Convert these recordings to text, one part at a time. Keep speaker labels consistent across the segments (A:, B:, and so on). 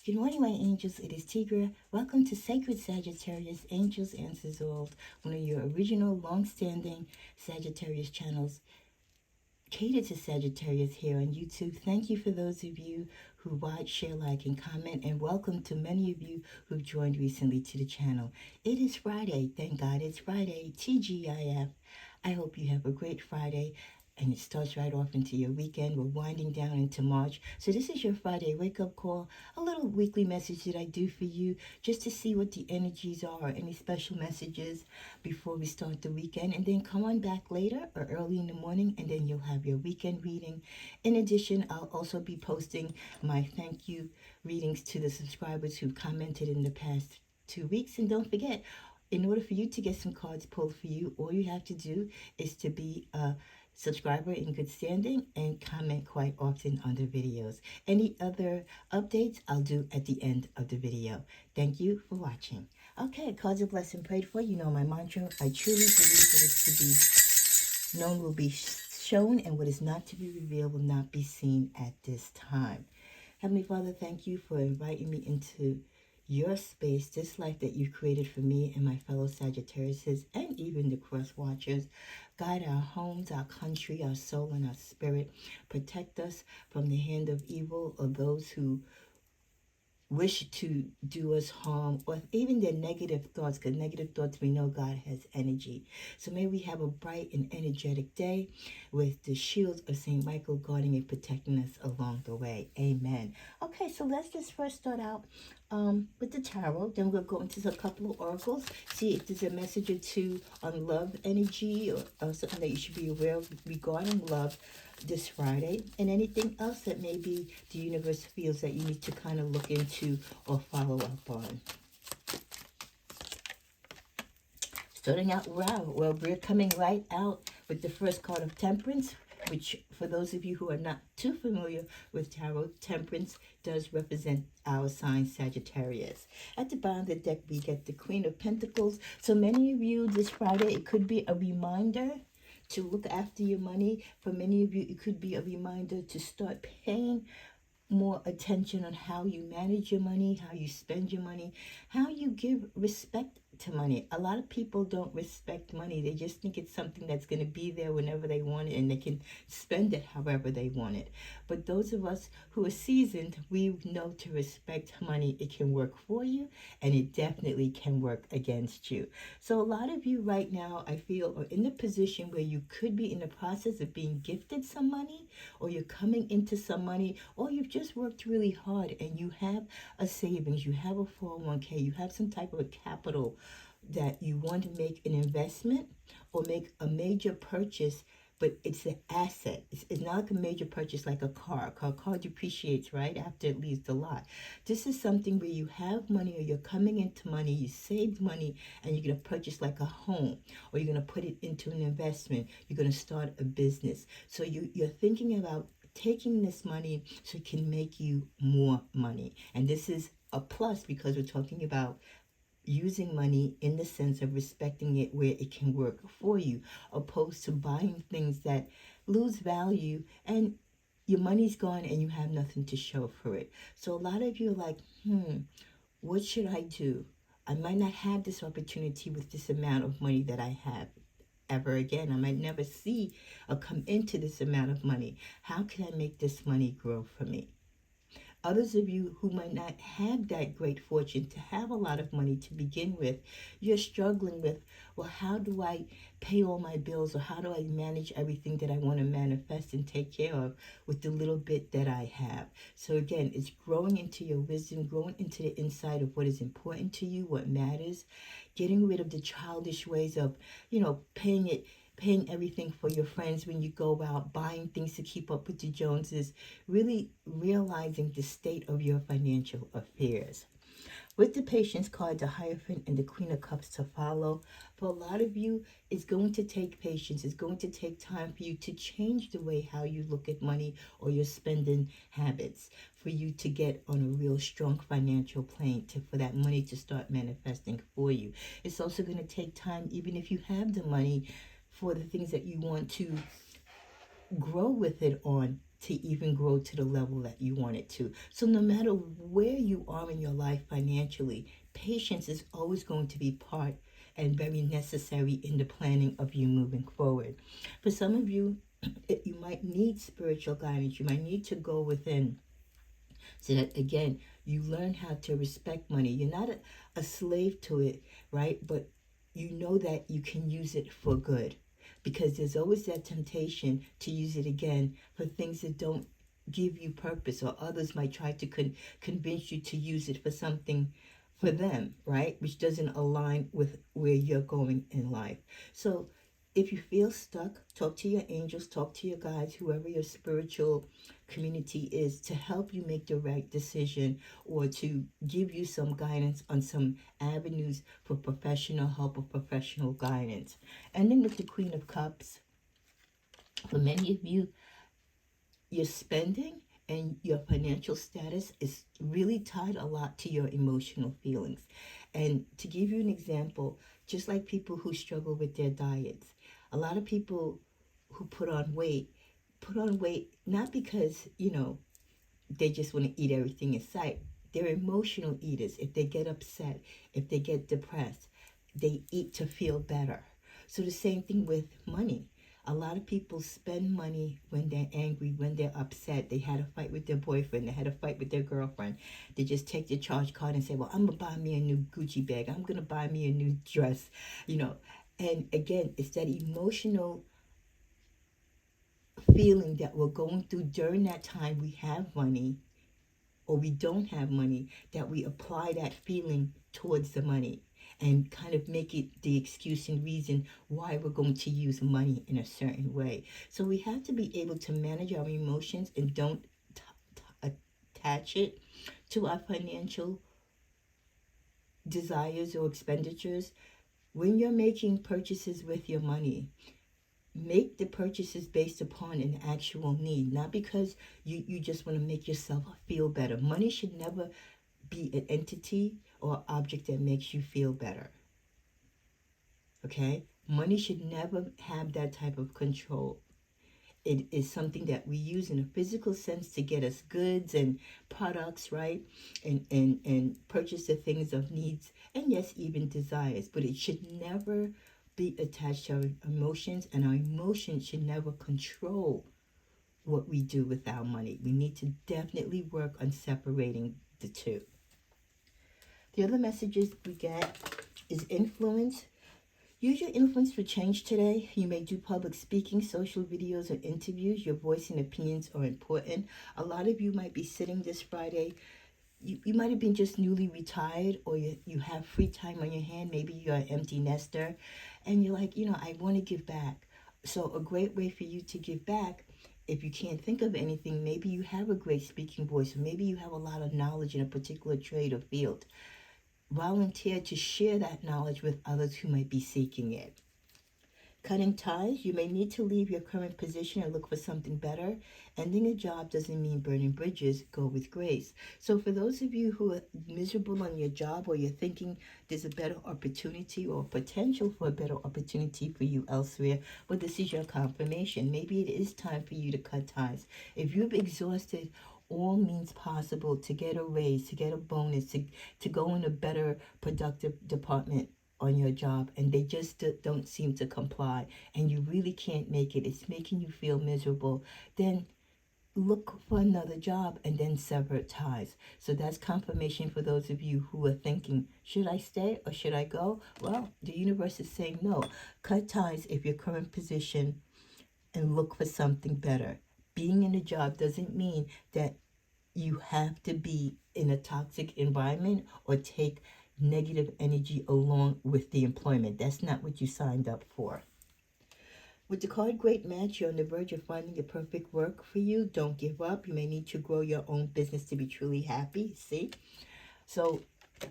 A: Good morning, my angels. It is Tigra. Welcome to Sacred Sagittarius Angels Answers All, one of your original, long-standing Sagittarius channels catered to Sagittarius here on YouTube. Thank you for those of you who watch, share, like, and comment, and welcome to many of you who've joined recently to the channel. It is Friday. Thank God it's Friday. TGIF. I hope you have a great Friday. And it starts right off into your weekend. We're winding down into March. So this is your Friday wake-up call, a little weekly message that I do for you just to see what the energies are, any special messages before we start the weekend. And then come on back later or early in the morning, and then you'll have your weekend reading. In addition, I'll also be posting my thank you readings to the subscribers who've commented in the past 2 weeks. And don't forget, in order for you to get some cards pulled for you, all you have to do is to be a subscriber in good standing and comment quite often on the videos. Any other updates I'll do at the end of the video. Thank you for watching. Okay, cards of blessing prayed for. You know my mantra. I truly believe what is to be known will be shown, and what is not to be revealed will not be seen at this time. Heavenly Father, thank you for inviting me into your space, this life that you created for me and my fellow Sagittariuses and even the cross watchers. Guide our homes, our country, our soul, and our spirit. Protect us from the hand of evil, or those who wish to do us harm, or even their negative thoughts, because negative thoughts, we know God has energy. So may we have a bright and energetic day with the shield of St. Michael guarding and protecting us along the way. Amen. Okay, so let's just first start out with the tarot. Then we'll go into a couple of oracles, see if there's a message or two on love energy, or something that you should be aware of regarding love this Friday, and anything else that maybe the universe feels that you need to kind of look into or follow up on. Starting out, wow, well, we're coming right out with the first card of Temperance, which for those of you who are not too familiar with tarot, Temperance does represent our sign Sagittarius. At the bottom of the deck, we get the Queen of Pentacles. So many of you this Friday, it could be a reminder to look after your money. For many of you, it could be a reminder to start paying more attention on how you manage your money, how you spend your money, how you give respect to money. A lot of people don't respect money. They just think it's something that's going to be there whenever they want it, and they can spend it however they want it. But those of us who are seasoned, we know to respect money. It can work for you, and it definitely can work against you. So a lot of you right now, I feel, are in the position where you could be in the process of being gifted some money, or you're coming into some money, or you've just worked really hard and you have a savings, you have a 401k, you have some type of a capital that you want to make an investment or make a major purchase, but it's an asset. It's not like a major purchase like a car. A car depreciates right after it leaves the lot. This is something where you have money, or you're coming into money, you saved money, and you're going to purchase like a home, or you're going to put it into an investment. You're going to start a business. So you're thinking about taking this money so it can make you more money. And this is a plus because we're talking about using money in the sense of respecting it where it can work for you, opposed to buying things that lose value and your money's gone and you have nothing to show for it. So a lot of you are like, what should I do? I might not have this opportunity with this amount of money that I have ever again. I might never see or come into this amount of money. How can I make this money grow for me? Others of you who might not have that great fortune to have a lot of money to begin with, you're struggling with, well, how do I pay all my bills, or how do I manage everything that I want to manifest and take care of with the little bit that I have? So again, it's growing into your wisdom, growing into the inside of what is important to you, what matters, getting rid of the childish ways of, paying everything for your friends when you go out, buying things to keep up with the Joneses, really realizing the state of your financial affairs. With the Patience card, the Hierophant, and the Queen of Cups to follow, for a lot of you, it's going to take patience. It's going to take time for you to change the way how you look at money or your spending habits, for you to get on a real strong financial plane, for that money to start manifesting for you. It's also going to take time, even if you have the money, for the things that you want to grow with it on, to even grow to the level that you want it to. So no matter where you are in your life financially, patience is always going to be part and very necessary in the planning of you moving forward. For some of you, you might need spiritual guidance. You might need to go within so that, again, you learn how to respect money. You're not a slave to it, right? But you know that you can use it for good, because there's always that temptation to use it again for things that don't give you purpose, or others might try to convince you to use it for something for them, right? Which doesn't align with where you're going in life. So if you feel stuck, talk to your angels, talk to your guides, whoever your spiritual community is, to help you make the right decision, or to give you some guidance on some avenues for professional help or professional guidance. And then with the Queen of Cups, for many of you, your spending and your financial status is really tied a lot to your emotional feelings. And to give you an example, just like people who struggle with their diets, a lot of people who put on weight not because, they just want to eat everything in sight. They're emotional eaters. If they get upset, if they get depressed, they eat to feel better. So the same thing with money. A lot of people spend money when they're angry, when they're upset. They had a fight with their boyfriend. They had a fight with their girlfriend. They just take their charge card and say, well, I'm going to buy me a new Gucci bag. I'm going to buy me a new dress, And again, it's that emotional feeling that we're going through during that time we have money or we don't have money, that we apply that feeling towards the money and kind of make it the excuse and reason why we're going to use money in a certain way. So we have to be able to manage our emotions and don't attach it to our financial desires or expenditures. When you're making purchases with your money, make the purchases based upon an actual need, not because you just want to make yourself feel better. Money should never be an entity or object that makes you feel better. Okay? Money should never have that type of control. It is something that we use in a physical sense to get us goods and products, right? And purchase the things of needs and yes, even desires. But it should never be attached to our emotions, and our emotions should never control what we do with our money. We need to definitely work on separating the two. The other messages we get is influence. Use your influence for change today. You may do public speaking, social videos, or interviews. Your voice and opinions are important. A lot of you might be sitting this Friday. You might have been just newly retired, or you have free time on your hand. Maybe you're an empty nester and you're like, I want to give back. So a great way for you to give back, if you can't think of anything, maybe you have a great speaking voice, or maybe you have a lot of knowledge in a particular trade or field. Volunteer to share that knowledge with others who might be seeking it. Cutting ties, you may need to leave your current position and look for something better. Ending a job doesn't mean burning bridges. Go with grace. So for those of you who are miserable on your job, or you're thinking there's a better opportunity or potential for a better opportunity for you elsewhere, well, this is your confirmation. Maybe it is time for you to cut ties. If you've exhausted all means possible to get a raise, to get a bonus, to go in a better productive department on your job, and they just don't seem to comply, and you really can't make it, it's making you feel miserable, then look for another job and then sever ties. So that's confirmation for those of you who are thinking, should I stay or should I go? Well, the universe is saying no. Cut ties if your current position and look for something better. Being in a job doesn't mean that you have to be in a toxic environment or take negative energy along with the employment. That's not what you signed up for. With the card Great Match, you're on the verge of finding the perfect work for you. Don't give up. You may need to grow your own business to be truly happy. See? So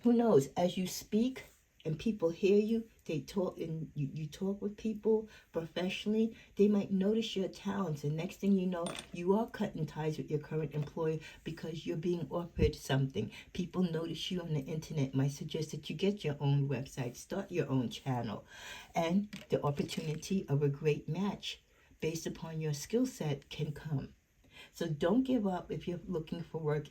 A: who knows? As you speak and people hear you, they talk, and you talk with people professionally, they might notice your talents, and next thing you know, you are cutting ties with your current employer because you're being offered something. People notice you on the internet, might suggest that you get your own website, start your own channel, and the opportunity of a great match based upon your skill set can come. So don't give up if you're looking for work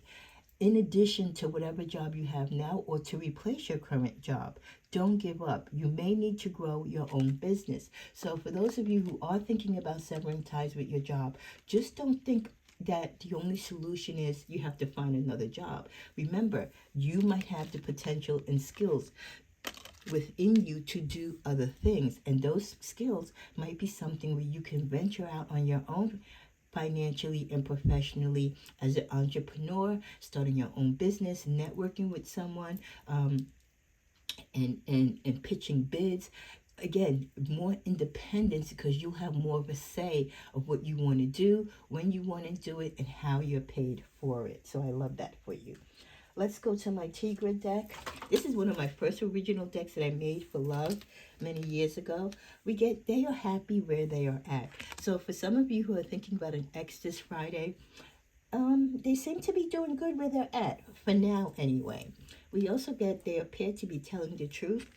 A: in addition to whatever job you have now or to replace your current job. Don't give up. You may need to grow your own business. So for those of you who are thinking about severing ties with your job, just don't think that the only solution is you have to find another job. Remember, you might have the potential and skills within you to do other things, and those skills might be something where you can venture out on your own financially and professionally as an entrepreneur, starting your own business, networking with someone, and pitching bids. Again, more independence because you have more of a say of what you want to do, when you want to do it, and how you're paid for it. So I love that for you. Let's go to my Tigre deck. This is one of my first original decks that I made for love many years ago. We get, they are happy where they are at. So for some of you who are thinking about an ex this Friday, they seem to be doing good where they're at, for now anyway. We also get, they appear to be telling the truth.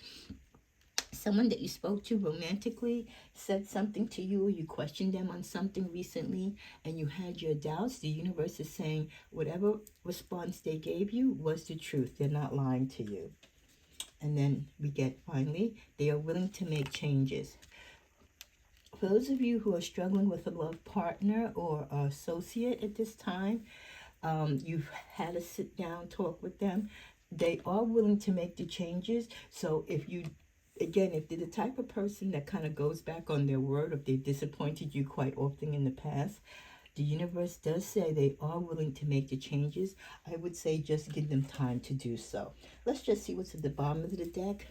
A: Someone that you spoke to romantically said something to you, or you questioned them on something recently, and you had your doubts. The universe is saying whatever response they gave you was the truth. They're not lying to you. And then we get, finally, they are willing to make changes. For those of you who are struggling with a love partner or associate at this time, you've had a sit down talk with them. They are willing to make the changes. So if you, again, if they're the type of person that kind of goes back on their word, if they've disappointed you quite often in the past, the universe does say they are willing to make the changes. I would say just give them time to do so. Let's just see what's at the bottom of the deck.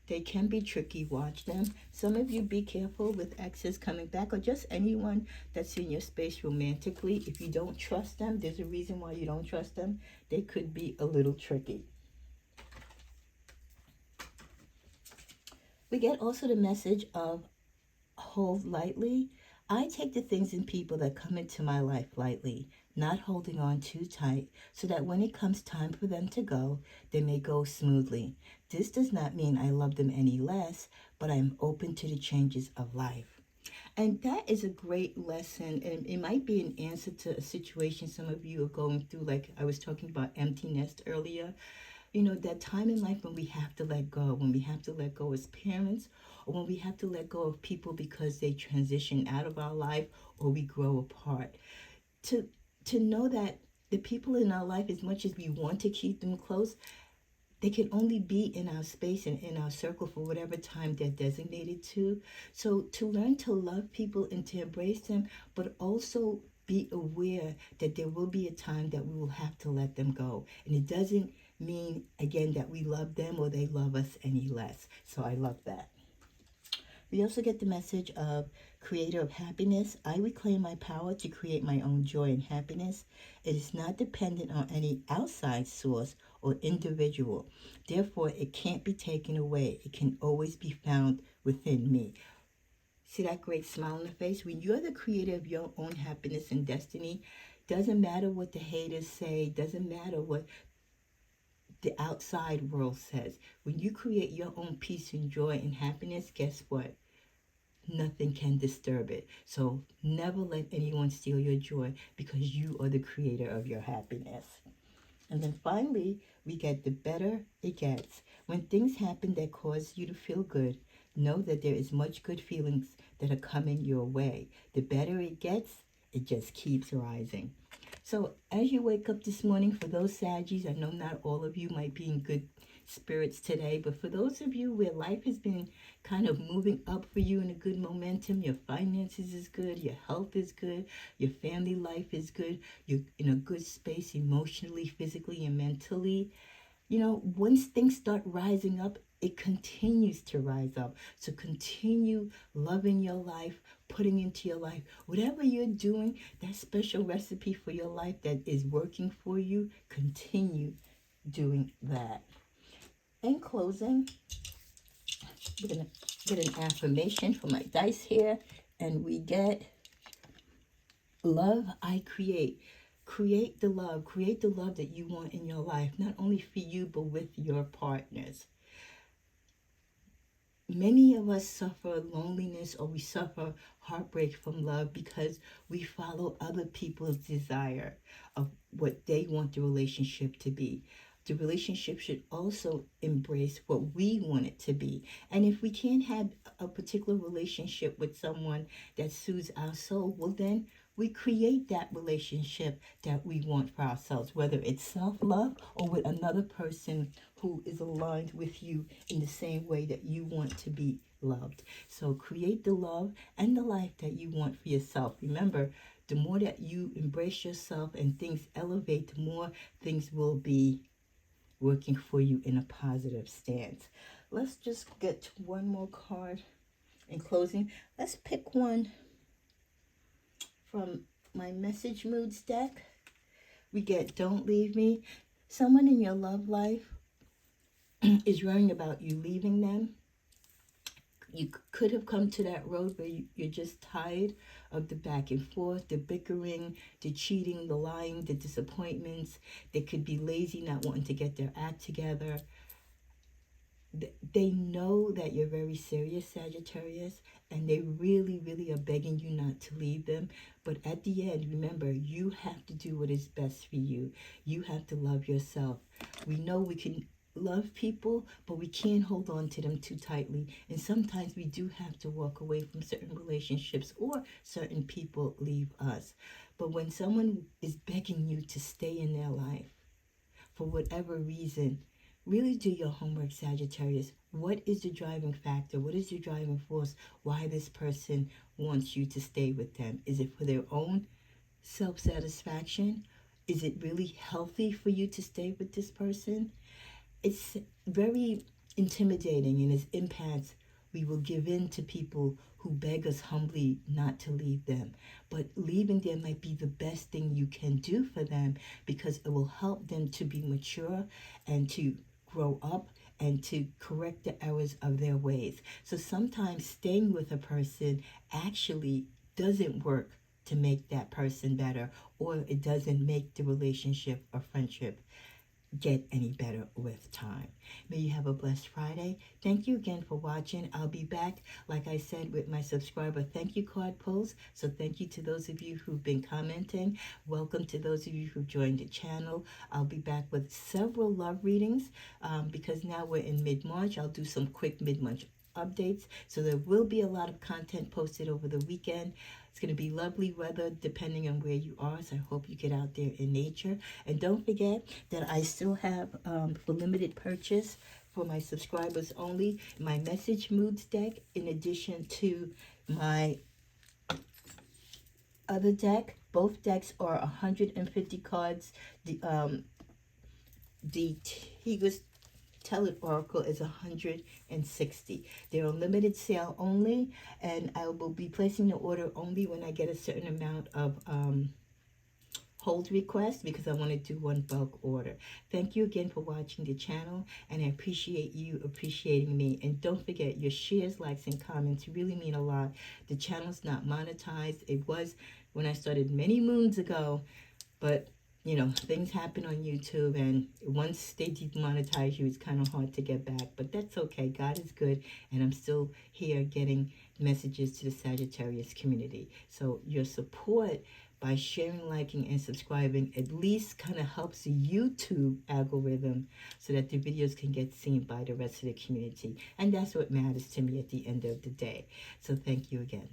A: They can be tricky, watch them. Some of you be careful with exes coming back, or just anyone that's in your space romantically. If you don't trust them, there's a reason why you don't trust them. They could be a little tricky. We get also the message of hold lightly. I take the things and people that come into my life lightly, not holding on too tight, so that when it comes time for them to go, they may go smoothly. This does not mean I love them any less, but I'm open to the changes of life. And that is a great lesson, and it might be an answer to a situation some of you are going through, like I was talking about empty nest earlier. You know, that time in life when we have to let go, when we have to let go as parents, or when we have to let go of people because they transition out of our life or we grow apart. To know that the people in our life, as much as we want to keep them close, they can only be in our space and in our circle for whatever time they're designated to. So to learn to love people and to embrace them, but also be aware that there will be a time that we will have to let them go. And it doesn't mean, again, that we love them or they love us any less. So I love that. We also get the message of creator of happiness. I reclaim my power to create my own joy and happiness. It is not dependent on any outside source or individual. Therefore, it can't be taken away. It can always be found within me. See that great smile on the face? When you're the creator of your own happiness and destiny, doesn't matter what the haters say, doesn't matter what the outside world says. When you create your own peace and joy and happiness, guess what? Nothing can disturb it. So never let anyone steal your joy, because you are the creator of your happiness. And then finally, we get the better it gets. When things happen that cause you to feel good, know that there is much good feelings that are coming your way. The better it gets, it just keeps rising. So as you wake up this morning, for those Saggies, I know not all of you might be in good spirits today, but for those of you where life has been kind of moving up for you in a good momentum, your finances is good, your health is good, your family life is good, you're in a good space emotionally, physically, and mentally. You know, once things start rising up, it continues to rise up. So continue loving your life, putting into your life whatever you're doing, that special recipe for your life that is working for you, continue doing that. In closing, we're going to get an affirmation for my dice here, and we get love I create. Create the love that you want in your life, not only for you, but with your partners. many of us suffer loneliness or we suffer heartbreak from love because we follow other people's desire of what they want the relationship to be. The relationship should also embrace what we want it to be. And if we can't have a particular relationship with someone that soothes our soul, well, then we create that relationship that we want for ourselves, whether it's self love or with another person who is aligned with you in the same way that you want to be loved. So create the love and the life that you want for yourself. Remember, the more that you embrace yourself and things elevate, the more things will be working for you in a positive stance. Let's just get to one more card in closing. Let's pick one from my message moods deck. We get Don't Leave Me. Someone in your love life is worrying about you leaving them. You could have come to that road where you're just tired of the back and forth, the bickering, the cheating, the lying, the disappointments. They could be lazy, not wanting to get their act together. They know that you're very serious, Sagittarius, and they really, really are begging you not to leave them. But at the end, remember, you have to do what is best for you. You have to love yourself. We know we can love people, but we can't hold on to them too tightly. And sometimes we do have to walk away from certain relationships or certain people leave us. But when someone is begging you to stay in their life, for whatever reason, really do your homework, Sagittarius. What is the driving factor? What is the driving force why this person wants you to stay with them? Is it for their own self-satisfaction? Is it really healthy for you to stay with this person? It's very intimidating, and as empaths, we will give in to people who beg us humbly not to leave them. But leaving them might be the best thing you can do for them because it will help them to be mature and to grow up and to correct the errors of their ways. So sometimes staying with a person actually doesn't work to make that person better, or it doesn't make the relationship or friendship get any better with time. May you have a blessed Friday. Thank you again for watching. I'll be back, like I said, with my subscriber thank you card pulls. So thank you to those of you who've been commenting. Welcome to those of you who've joined the channel. I'll be back with several love readings because now we're in mid-March. I'll do some quick mid-March updates. So there will be a lot of content posted over the weekend. It's going to be lovely weather depending on where you are, so I hope you get out there in nature. And don't forget that I still have, for limited purchase for my subscribers only, my message moods deck in addition to my other deck. Both decks are 150 cards. The Tigris Tele Oracle is 160. They're on limited sale only, and I will be placing the order only when I get a certain amount of hold requests because I want to do one bulk order. Thank you again for watching the channel, and I appreciate you appreciating me. And don't forget, your shares, likes, and comments really mean a lot. The channel's not monetized. It was when I started many moons ago, but you know, things happen on YouTube, and once they demonetize you, it's kind of hard to get back. But that's okay. God is good, and I'm still here getting messages to the Sagittarius community. So your support by sharing, liking, and subscribing at least kind of helps the YouTube algorithm so that the videos can get seen by the rest of the community. And that's what matters to me at the end of the day. So thank you again.